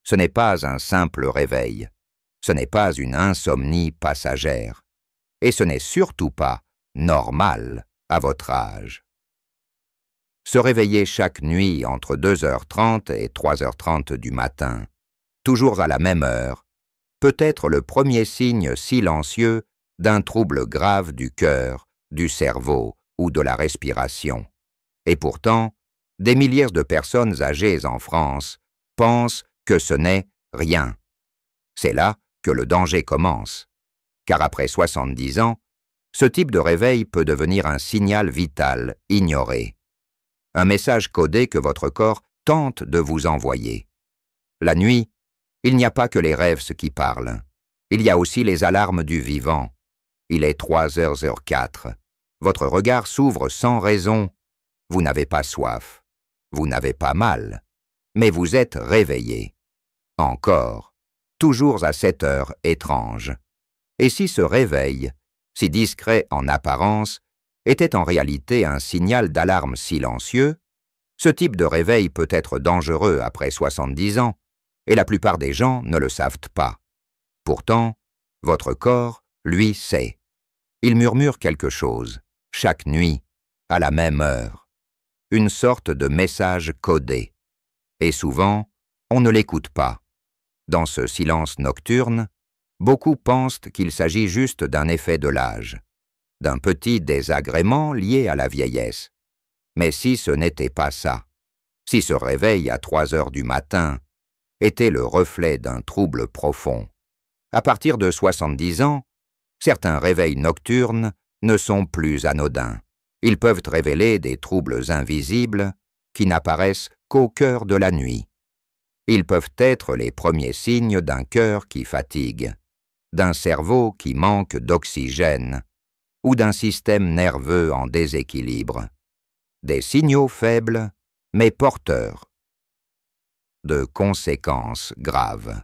Ce n'est pas un simple réveil. Ce n'est pas une insomnie passagère. Et ce n'est surtout pas normal à votre âge. Se réveiller chaque nuit entre 2h30 et 3h30 du matin, toujours à la même heure, peut être le premier signe silencieux d'un trouble grave du cœur, du cerveau ou de la respiration. Et pourtant, des milliers de personnes âgées en France pensent que ce n'est rien. C'est là que le danger commence, car après 70 ans, ce type de réveil peut devenir un signal vital ignoré. Un message codé que votre corps tente de vous envoyer. La nuit, il n'y a pas que les rêves qui parlent. Il y a aussi les alarmes du vivant. Il est 3h04. Votre regard s'ouvre sans raison. Vous n'avez pas soif. Vous n'avez pas mal. Mais vous êtes réveillé. Encore. Toujours à cette heure étrange. Et si ce réveil, si discret en apparence, était en réalité un signal d'alarme silencieux, ce type de réveil peut être dangereux après 70 ans, et la plupart des gens ne le savent pas. Pourtant, votre corps, lui, sait. Il murmure quelque chose, chaque nuit, à la même heure. Une sorte de message codé. Et souvent, on ne l'écoute pas. Dans ce silence nocturne, beaucoup pensent qu'il s'agit juste d'un effet de l'âge, d'un petit désagrément lié à la vieillesse. Mais si ce n'était pas ça, si ce réveil à 3h du matin était le reflet d'un trouble profond, à partir de 70 ans, certains réveils nocturnes ne sont plus anodins. Ils peuvent révéler des troubles invisibles qui n'apparaissent qu'au cœur de la nuit. Ils peuvent être les premiers signes d'un cœur qui fatigue, d'un cerveau qui manque d'oxygène, ou d'un système nerveux en déséquilibre. Des signaux faibles, mais porteurs de conséquences graves.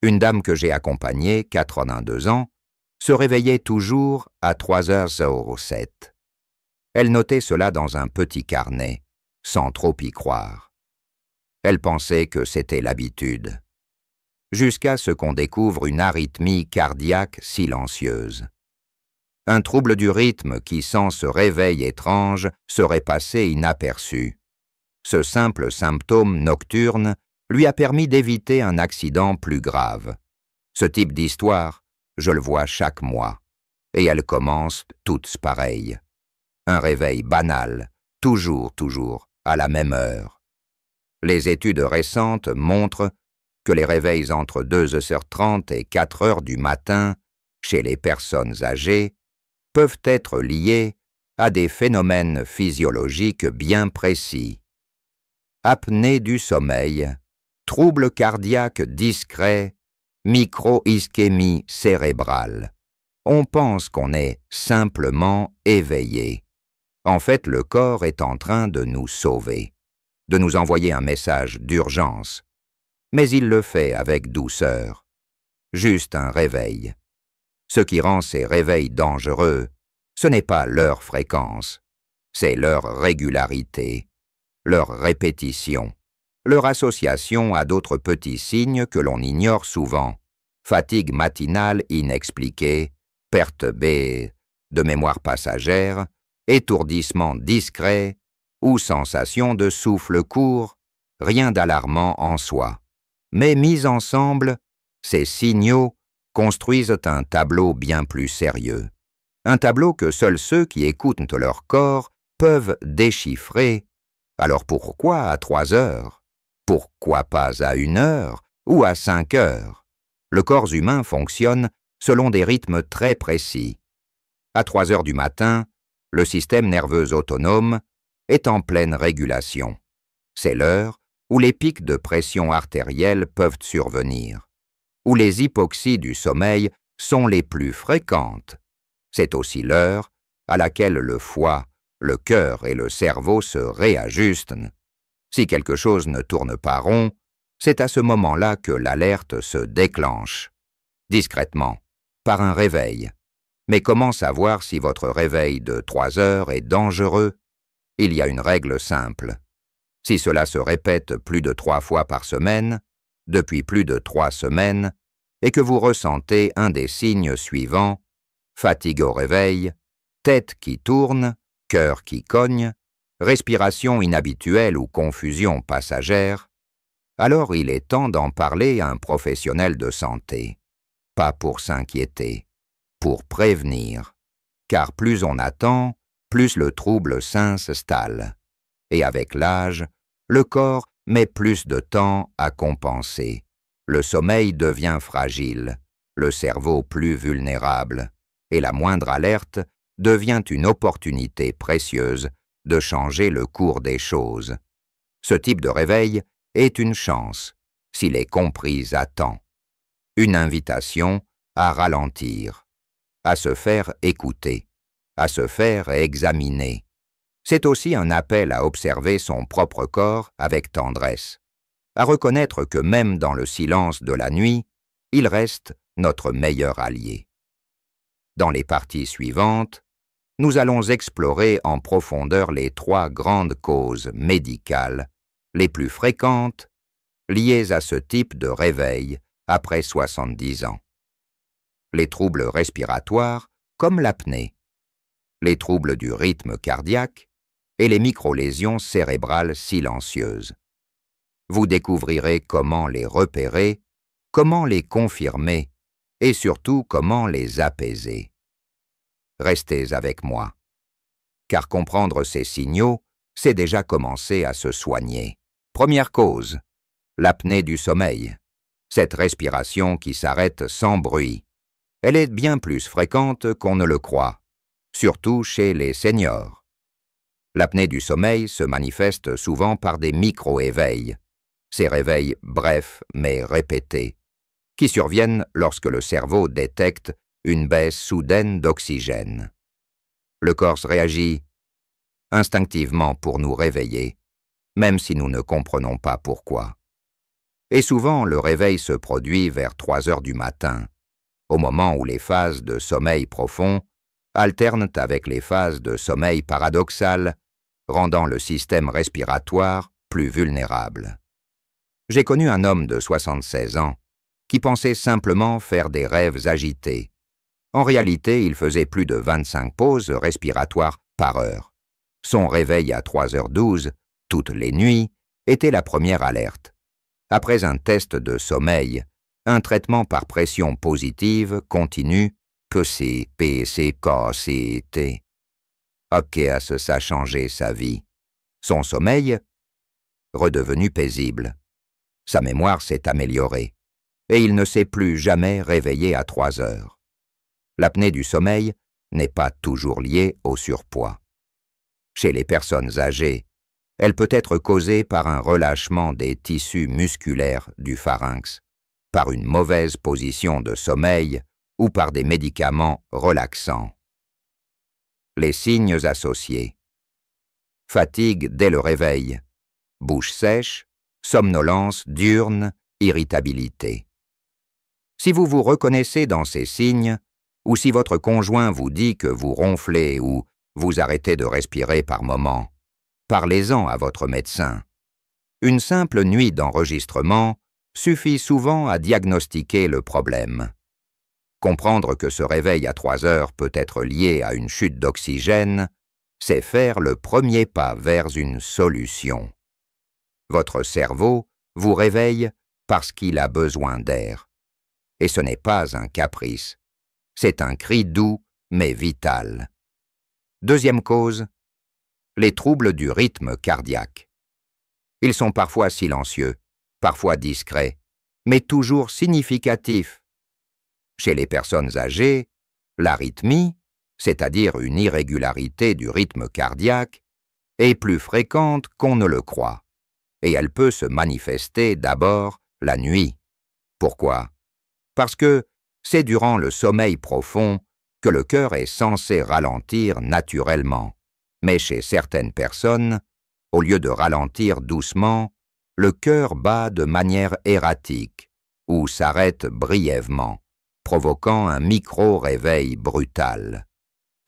Une dame que j'ai accompagnée, 82 ans, se réveillait toujours à 3h07. Elle notait cela dans un petit carnet, sans trop y croire. Elle pensait que c'était l'habitude. Jusqu'à ce qu'on découvre une arythmie cardiaque silencieuse. Un trouble du rythme qui, sans ce réveil étrange, serait passé inaperçu. Ce simple symptôme nocturne lui a permis d'éviter un accident plus grave. Ce type d'histoire, je le vois chaque mois, et elles commencent toutes pareilles. Un réveil banal, toujours, à la même heure. Les études récentes montrent que les réveils entre 2h30 et 4h du matin, chez les personnes âgées, peuvent être liés à des phénomènes physiologiques bien précis. Apnée du sommeil, troubles cardiaques discrets, micro-ischémie cérébrale. On pense qu'on est simplement éveillé. En fait, le corps est en train de nous sauver, de nous envoyer un message d'urgence. Mais il le fait avec douceur. Juste un réveil. Ce qui rend ces réveils dangereux, ce n'est pas leur fréquence, c'est leur régularité, leur répétition, leur association à d'autres petits signes que l'on ignore souvent, fatigue matinale inexpliquée, perte de mémoire passagère, étourdissement discret ou sensation de souffle court, rien d'alarmant en soi. Mais mis ensemble, ces signaux construisent un tableau bien plus sérieux. Un tableau que seuls ceux qui écoutent leur corps peuvent déchiffrer. Alors pourquoi à 3h? Pourquoi pas à 1h ou à 5h? Le corps humain fonctionne selon des rythmes très précis. À 3h du matin, le système nerveux autonome est en pleine régulation. C'est l'heure où les pics de pression artérielle peuvent survenir, où les hypoxies du sommeil sont les plus fréquentes. C'est aussi l'heure à laquelle le foie, le cœur et le cerveau se réajustent. Si quelque chose ne tourne pas rond, c'est à ce moment-là que l'alerte se déclenche. Discrètement, par un réveil. Mais comment savoir si votre réveil de 3h est dangereux? Il y a une règle simple. Si cela se répète plus de 3 fois par semaine, depuis plus de 3 semaines et que vous ressentez un des signes suivants, fatigue au réveil, tête qui tourne, cœur qui cogne, respiration inhabituelle ou confusion passagère, alors il est temps d'en parler à un professionnel de santé. Pas pour s'inquiéter, pour prévenir, car plus on attend, plus le trouble s'installe. Et avec l'âge, le corps met plus de temps à compenser. Le sommeil devient fragile, le cerveau plus vulnérable, et la moindre alerte devient une opportunité précieuse de changer le cours des choses. Ce type de réveil est une chance, s'il est compris à temps. Une invitation à ralentir, à se faire écouter, à se faire examiner. C'est aussi un appel à observer son propre corps avec tendresse, à reconnaître que même dans le silence de la nuit, il reste notre meilleur allié. Dans les parties suivantes, nous allons explorer en profondeur les 3 grandes causes médicales les plus fréquentes liées à ce type de réveil après 70 ans. Les troubles respiratoires, comme l'apnée, les troubles du rythme cardiaque et les microlésions cérébrales silencieuses. Vous découvrirez comment les repérer, comment les confirmer et surtout comment les apaiser. Restez avec moi, car comprendre ces signaux, c'est déjà commencer à se soigner. Première cause, l'apnée du sommeil. Cette respiration qui s'arrête sans bruit. Elle est bien plus fréquente qu'on ne le croit, surtout chez les seniors. L'apnée du sommeil se manifeste souvent par des micro-éveils, ces réveils brefs mais répétés, qui surviennent lorsque le cerveau détecte une baisse soudaine d'oxygène. Le corps réagit instinctivement pour nous réveiller, même si nous ne comprenons pas pourquoi. Et souvent, le réveil se produit vers 3 heures du matin, au moment où les phases de sommeil profond alternent avec les phases de sommeil paradoxal, rendant le système respiratoire plus vulnérable. J'ai connu un homme de 76 ans qui pensait simplement faire des rêves agités. En réalité, il faisait plus de 25 pauses respiratoires par heure. Son réveil à 3h12, toutes les nuits, était la première alerte. Après un test de sommeil, un traitement par pression positive continue PC, PC, KCT. Ok, à ça changé sa vie. Son sommeil, redevenu paisible. Sa mémoire s'est améliorée, et il ne s'est plus jamais réveillé à 3 heures. L'apnée du sommeil n'est pas toujours liée au surpoids. Chez les personnes âgées, elle peut être causée par un relâchement des tissus musculaires du pharynx, par une mauvaise position de sommeil ou par des médicaments relaxants. Les signes associés. Fatigue dès le réveil, bouche sèche, somnolence diurne, irritabilité. Si vous vous reconnaissez dans ces signes, ou si votre conjoint vous dit que vous ronflez ou vous arrêtez de respirer par moments, parlez-en à votre médecin. Une simple nuit d'enregistrement suffit souvent à diagnostiquer le problème. Comprendre que ce réveil à 3 heures peut être lié à une chute d'oxygène, c'est faire le premier pas vers une solution. Votre cerveau vous réveille parce qu'il a besoin d'air. Et ce n'est pas un caprice. C'est un cri doux mais vital. Deuxième cause, les troubles du rythme cardiaque. Ils sont parfois silencieux, parfois discrets, mais toujours significatifs. Chez les personnes âgées, l'arythmie, c'est-à-dire une irrégularité du rythme cardiaque, est plus fréquente qu'on ne le croit, et elle peut se manifester d'abord la nuit. Pourquoi? Parce que c'est durant le sommeil profond que le cœur est censé ralentir naturellement. Mais chez certaines personnes, au lieu de ralentir doucement, le cœur bat de manière erratique ou s'arrête brièvement, provoquant un micro-réveil brutal.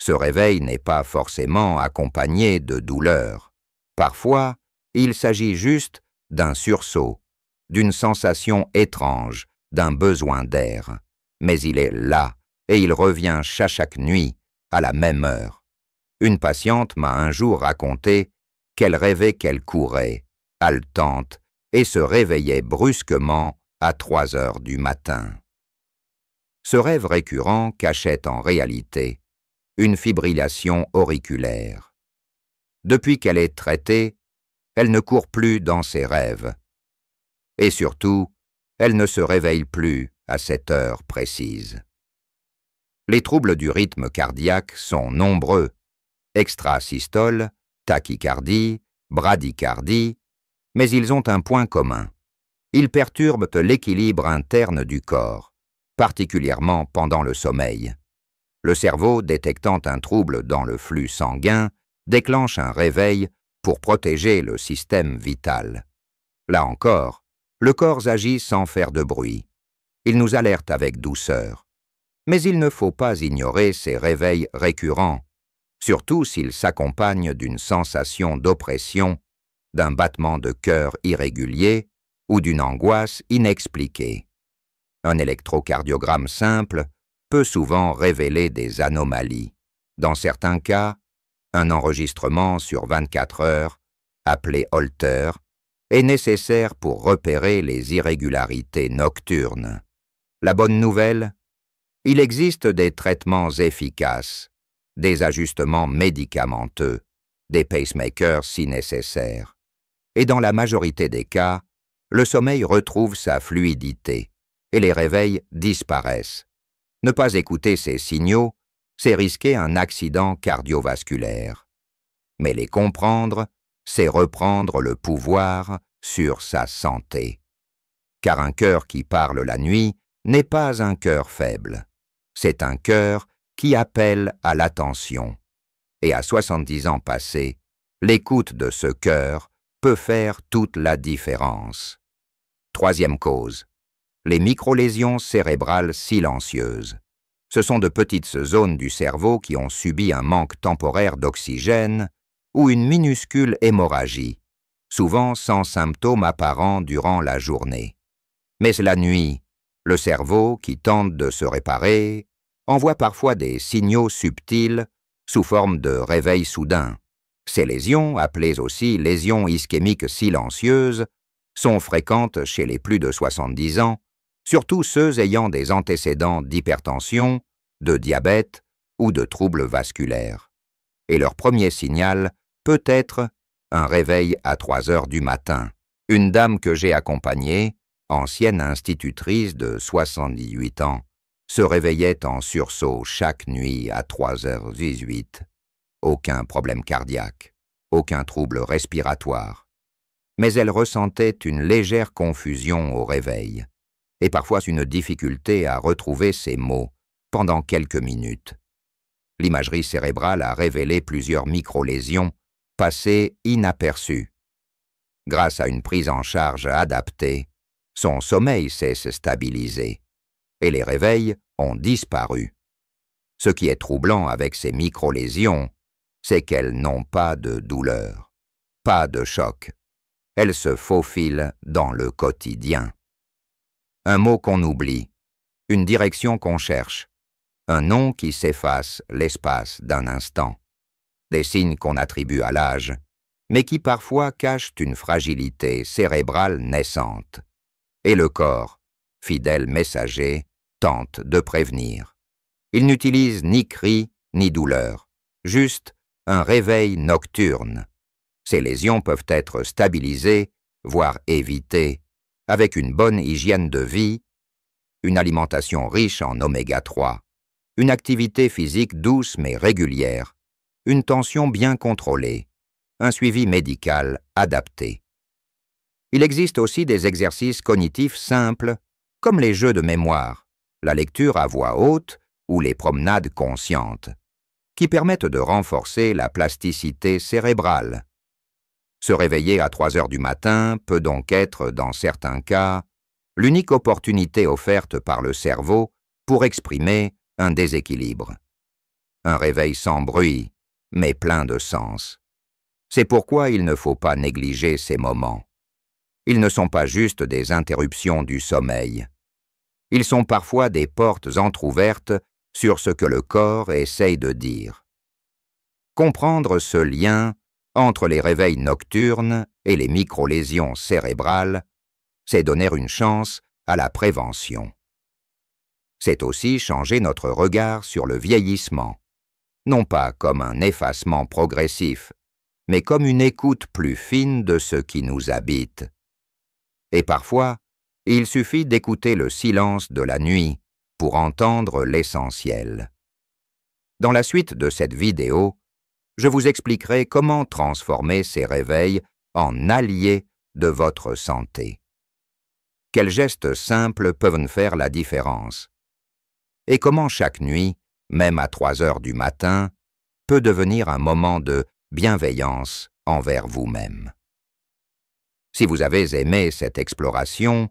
Ce réveil n'est pas forcément accompagné de douleur. Parfois, il s'agit juste d'un sursaut, d'une sensation étrange, d'un besoin d'air. Mais il est là, et il revient chaque nuit, à la même heure. Une patiente m'a un jour raconté qu'elle rêvait qu'elle courait, haletante, et se réveillait brusquement à 3 heures du matin. Ce rêve récurrent cachait en réalité une fibrillation auriculaire. Depuis qu'elle est traitée, elle ne court plus dans ses rêves. Et surtout, elle ne se réveille plus à cette heure précise. Les troubles du rythme cardiaque sont nombreux. Extrasystole, tachycardie, bradycardie, mais ils ont un point commun. Ils perturbent l'équilibre interne du corps, particulièrement pendant le sommeil. Le cerveau, détectant un trouble dans le flux sanguin, déclenche un réveil pour protéger le système vital. Là encore, le corps agit sans faire de bruit. Il nous alerte avec douceur. Mais il ne faut pas ignorer ces réveils récurrents, surtout s'ils s'accompagnent d'une sensation d'oppression, d'un battement de cœur irrégulier ou d'une angoisse inexpliquée. Un électrocardiogramme simple peut souvent révéler des anomalies. Dans certains cas, un enregistrement sur 24 heures, appelé Holter, est nécessaire pour repérer les irrégularités nocturnes. La bonne nouvelle, il existe des traitements efficaces, des ajustements médicamenteux, des pacemakers si nécessaire. Et dans la majorité des cas, le sommeil retrouve sa fluidité et les réveils disparaissent. Ne pas écouter ces signaux, c'est risquer un accident cardiovasculaire. Mais les comprendre, c'est reprendre le pouvoir sur sa santé. Car un cœur qui parle la nuit n'est pas un cœur faible. C'est un cœur qui appelle à l'attention. Et à 70 ans passés, l'écoute de ce cœur peut faire toute la différence. Troisième cause, les microlésions cérébrales silencieuses. Ce sont de petites zones du cerveau qui ont subi un manque temporaire d'oxygène ou une minuscule hémorragie, souvent sans symptômes apparents durant la journée. Mais la nuit, le cerveau, qui tente de se réparer, envoie parfois des signaux subtils sous forme de réveil soudain. Ces lésions, appelées aussi lésions ischémiques silencieuses, sont fréquentes chez les plus de 70 ans, surtout ceux ayant des antécédents d'hypertension, de diabète ou de troubles vasculaires. Et leur premier signal peut être un réveil à 3 heures du matin. Une dame que j'ai accompagnée, ancienne institutrice de 78 ans, se réveillait en sursaut chaque nuit à 3h18. Aucun problème cardiaque, aucun trouble respiratoire. Mais elle ressentait une légère confusion au réveil, et parfois une difficulté à retrouver ses mots pendant quelques minutes. L'imagerie cérébrale a révélé plusieurs microlésions passées inaperçues. Grâce à une prise en charge adaptée, son sommeil s'est stabilisé, et les réveils ont disparu. Ce qui est troublant avec ces microlésions, c'est qu'elles n'ont pas de douleur, pas de choc. Elles se faufilent dans le quotidien. Un mot qu'on oublie, une direction qu'on cherche, un nom qui s'efface l'espace d'un instant, des signes qu'on attribue à l'âge, mais qui parfois cachent une fragilité cérébrale naissante. Et le corps, fidèle messager, tente de prévenir. Il n'utilise ni cri ni douleur, juste un réveil nocturne. Ces lésions peuvent être stabilisées, voire évitées, avec une bonne hygiène de vie, une alimentation riche en oméga 3, une activité physique douce mais régulière, une tension bien contrôlée, un suivi médical adapté. Il existe aussi des exercices cognitifs simples, comme les jeux de mémoire, la lecture à voix haute ou les promenades conscientes, qui permettent de renforcer la plasticité cérébrale. Se réveiller à 3 heures du matin peut donc être, dans certains cas, l'unique opportunité offerte par le cerveau pour exprimer un déséquilibre. Un réveil sans bruit, mais plein de sens. C'est pourquoi il ne faut pas négliger ces moments. Ils ne sont pas juste des interruptions du sommeil. Ils sont parfois des portes entr'ouvertes sur ce que le corps essaye de dire. Comprendre ce lien entre les réveils nocturnes et les microlésions cérébrales, c'est donner une chance à la prévention. C'est aussi changer notre regard sur le vieillissement, non pas comme un effacement progressif, mais comme une écoute plus fine de ce qui nous habite. Et parfois, il suffit d'écouter le silence de la nuit pour entendre l'essentiel. Dans la suite de cette vidéo, je vous expliquerai comment transformer ces réveils en alliés de votre santé. Quels gestes simples peuvent faire la différence? Et comment chaque nuit, même à 3 heures du matin, peut devenir un moment de bienveillance envers vous-même. Si vous avez aimé cette exploration,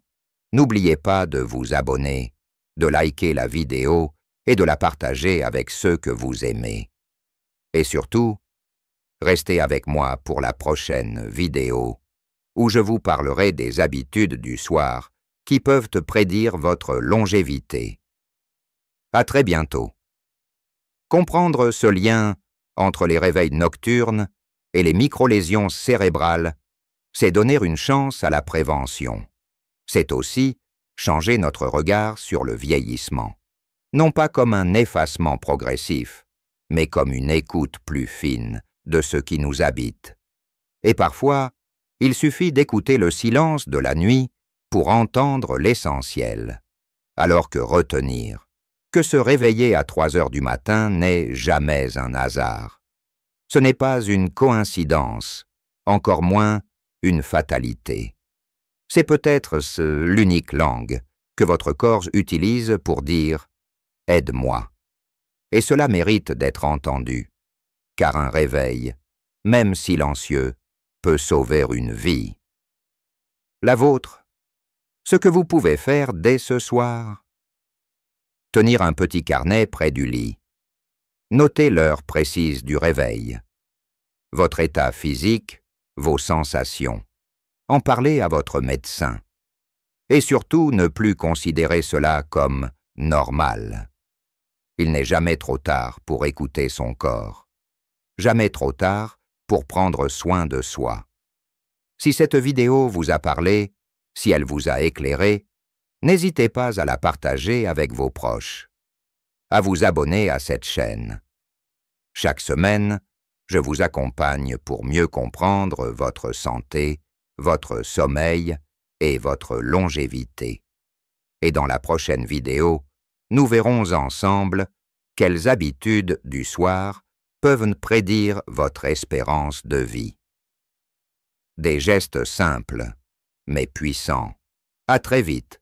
n'oubliez pas de vous abonner, de liker la vidéo et de la partager avec ceux que vous aimez. Et surtout, restez avec moi pour la prochaine vidéo, où je vous parlerai des habitudes du soir qui peuvent prédire votre longévité. À très bientôt. Comprendre ce lien entre les réveils nocturnes et les microlésions cérébrales, c'est donner une chance à la prévention. C'est aussi changer notre regard sur le vieillissement, non pas comme un effacement progressif, mais comme une écoute plus fine de ce qui nous habite. Et parfois, il suffit d'écouter le silence de la nuit pour entendre l'essentiel, alors que retenir que se réveiller à 3 heures du matin n'est jamais un hasard. Ce n'est pas une coïncidence, encore moins une fatalité. C'est peut-être l'unique langue que votre corps utilise pour dire « aide-moi ». Et cela mérite d'être entendu, car un réveil, même silencieux, peut sauver une vie. La vôtre, ce que vous pouvez faire dès ce soir. Tenir un petit carnet près du lit. Notez l'heure précise du réveil. Votre état physique, vos sensations. En parler à votre médecin. Et surtout, ne plus considérer cela comme normal. Il n'est jamais trop tard pour écouter son corps. Jamais trop tard pour prendre soin de soi. Si cette vidéo vous a parlé, si elle vous a éclairé, n'hésitez pas à la partager avec vos proches, à vous abonner à cette chaîne. Chaque semaine, je vous accompagne pour mieux comprendre votre santé, votre sommeil et votre longévité. Et dans la prochaine vidéo, nous verrons ensemble quelles habitudes du soir peuvent prédire votre espérance de vie. Des gestes simples, mais puissants. À très vite.